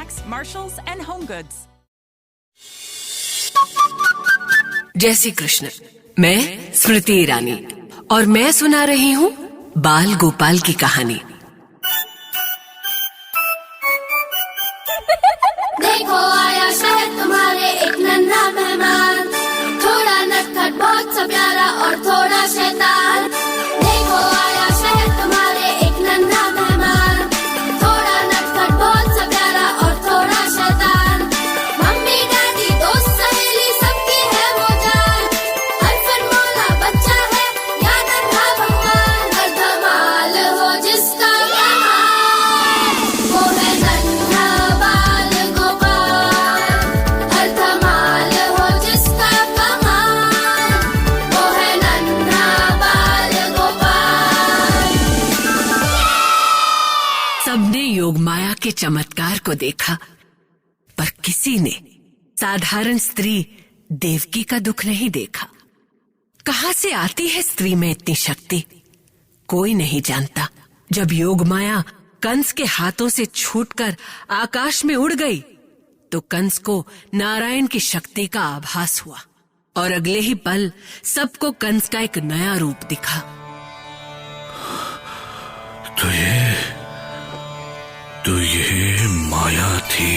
Max, Marshalls, and Home Goods. जय श्री कृष्ण। मैं स्मृति ईरानी और मैं सुना रही हूँ बाल गोपाल की कहानी। देखो आया शहर तुम्हारे एक नन्हा मेहमान, थोड़ा नटखट बहुत सा प्यारा और थोड़ा शैतान। देखो आया शहर तुम्हारे एक नन्हा मेहमान, थोड़ा नटखट बहुत सा प्यारा और थोड़ा शैतान। मम्मी डैडी दोस्त सहेली सबकी है वो जान, अनफन मौला बच्चा है या नन्हा भगवान। हर धमाल हो जिसका कमाल, वो है नन्हा बाल गोपाल। हर धमाल हो जिसका कमाल, वो है नन्हा बाल गोपाल। सबने योगमाया के चमत्कार को देखा, पर किसी ने साधारण स्त्री देवकी का दुख नहीं देखा। कहां से आती है स्त्री में इतनी शक्ति, कोई नहीं जानता। जब योगमाया कंस के हाथों से छूटकर आकाश में उड़ गई, तो कंस को नारायण की शक्ति का आभास हुआ और अगले ही पल सबको कंस का एक नया रूप दिखा। तो ये माया थी।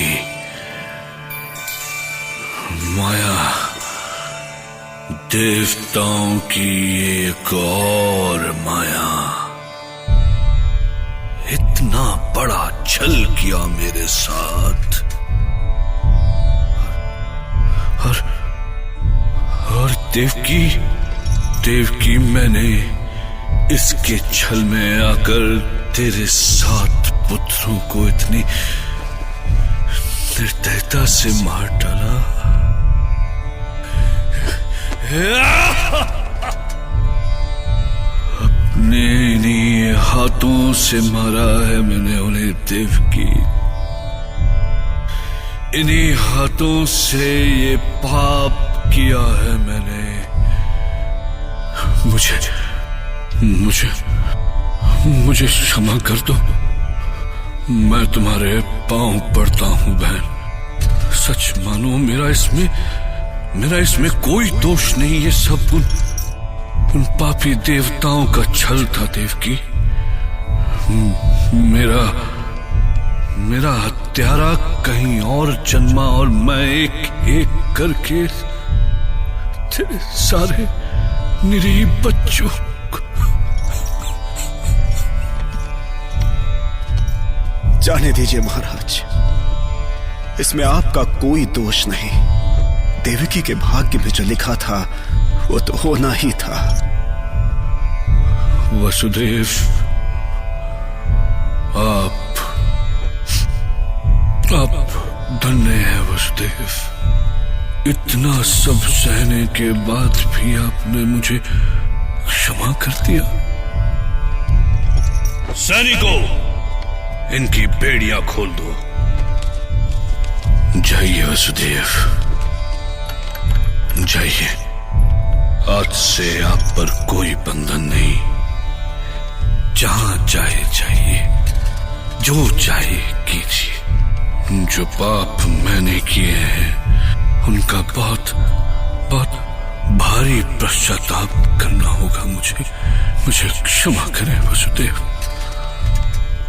माया, देवताओं की एक और माया। इतना बड़ा छल किया मेरे साथ, और देवकी मैंने इसके छल में आकर तेरे 7 पुत्रों को इतनी निर्दयता से मार डाला। अपने इन्हीं हाथों से मारा है मैंने उन्हें देवकी। इन्हीं हाथों से ये पाप किया है मैंने। मुझे क्षमा कर दो। मैं तुम्हारे पांव पड़ता हूं बहन। सच मानो मेरा इसमें कोई दोष नहीं। ये सब उन पापी देवताओं का छल था देवकी। मेरा हत्यारा कहीं और जन्मा और मैं एक करके तेरे सारे निरीह बच्चों जाने दीजिए महाराज, इसमें आपका कोई दोष नहीं। देवकी के भाग्य में जो लिखा था वो तो होना ही था। वसुदेव, आप धन्य हैं वसुदेव। इतना सब सहने के बाद भी आपने मुझे क्षमा कर दिया। सैनिकों, इनकी बेड़ियां खोल दो। जाइए वसुदेव, जाइए। आज से आप पर कोई बंधन नहीं। जहां चाहे जाइए, जो चाहे कीजिए। जो पाप मैंने किए हैं उनका बहुत भारी पश्चाताप करना होगा मुझे क्षमा करें वसुदेव,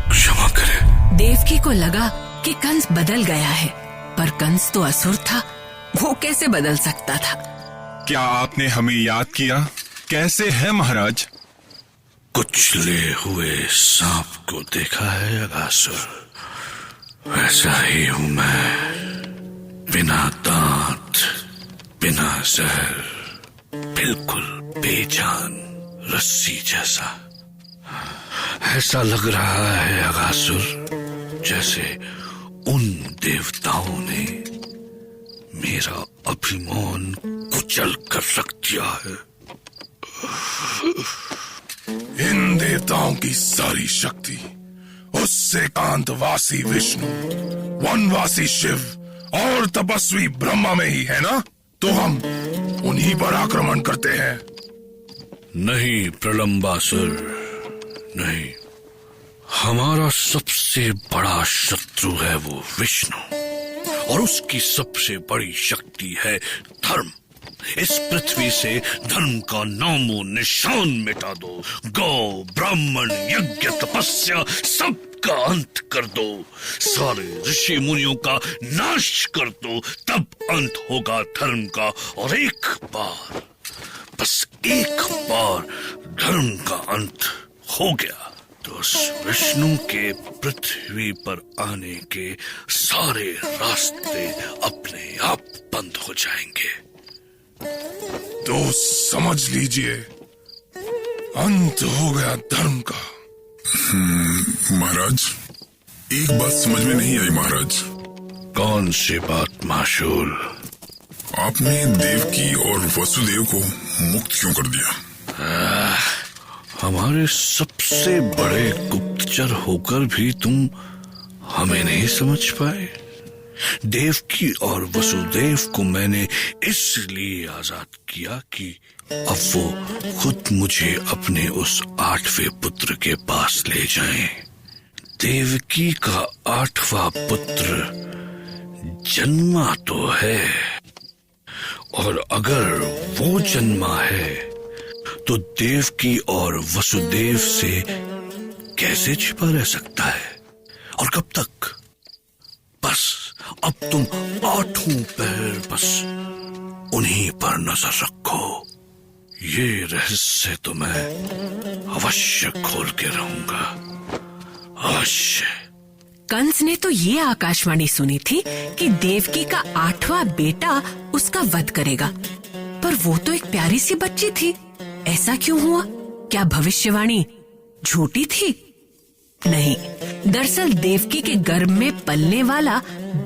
क्षमा करें। देवकी को लगा कि कंस बदल गया है, पर कंस तो असुर था, वो कैसे बदल सकता था। क्या आपने हमें याद किया? कैसे है महाराज? कुचले हुए सांप को देखा है अगासुर, वैसा ही हूं मैं। बिना दांत, बिना जहर, बिल्कुल बेजान, रस्सी जैसा। ऐसा लग रहा है अगासुर जैसे उन देवताओं ने मेरा अभिमान कुचल कर रख दिया है। इन देवताओं की सारी शक्ति उससे कांतवासी विष्णु, वनवासी शिव और तपस्वी ब्रह्मा में ही है ना? तो हम उन्हीं पर आक्रमण करते हैं। नहीं प्रलंबासुर, नहीं। हमारा सबसे बड़ा शत्रु है वो विष्णु, और उसकी सबसे बड़ी शक्ति है धर्म। इस पृथ्वी से धर्म का नामो निशान मिटा दो। गौ, ब्राह्मण, यज्ञ, तपस्या सबका अंत कर दो। सारे ऋषि मुनियों का नाश कर दो, तब अंत होगा धर्म का। और एक बार, बस एक बार धर्म का अंत हो गया तो उस विष्णु के पृथ्वी पर आने के सारे रास्ते अपने आप बंद हो जाएंगे। तो समझ लीजिए, अंत हो गया धर्म का। महाराज, एक बात समझ में नहीं आई महाराज। कौन सी बात माशूल? आपने देवकी और वसुदेव को मुक्त क्यों कर दिया? हमारे सबसे बड़े गुप्तचर होकर भी तुम हमें नहीं समझ पाए। देवकी और वसुदेव को मैंने इसलिए आजाद किया कि अब वो खुद मुझे अपने उस 8वें पुत्र के पास ले जाएं। देवकी का 8वां पुत्र जन्मा तो है, और अगर वो जन्मा है तो देवकी और वसुदेव से कैसे छिपा रह सकता है, और कब तक? बस अब तुम 8 पहर बस उन्हीं पर नजर रखो। ये रहस्य तो मैं अवश्य खोल के रहूंगा, अवश्य। कंस ने तो ये आकाशवाणी सुनी थी कि देवकी का 8वां बेटा उसका वध करेगा, पर वो तो एक प्यारी सी बच्ची थी। ऐसा क्यों हुआ? क्या भविष्यवाणी झूठी थी? नहीं, दरअसल देवकी के गर्भ में पलने वाला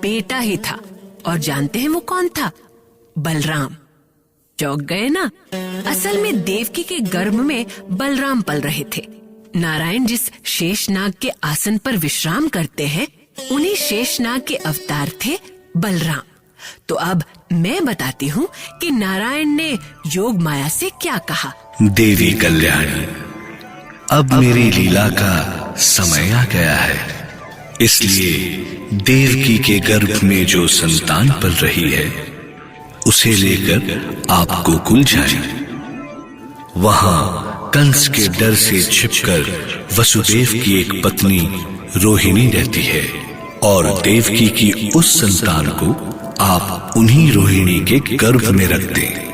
बेटा ही था। और जानते हैं वो कौन था? बलराम। चौंक गए ना? असल में देवकी के गर्भ में बलराम पल रहे थे। नारायण जिस शेषनाग के आसन पर विश्राम करते हैं, उन्हीं शेषनाग के अवतार थे बलराम। तो अब मैं बताती हूँ कि नारायण ने योग माया से क्या कहा। देवी कल्याणी, अब मेरी लीला का समय आ गया है, इसलिए देवकी के गर्भ में जो संतान पल रही है उसे लेकर आप गोकुल जाएं। वहां कंस के डर से छिपकर वसुदेव की एक पत्नी रोहिणी रहती है, और देवकी की उस संतान को आप उन्हीं रोहिणी के गर्भ में रख दें।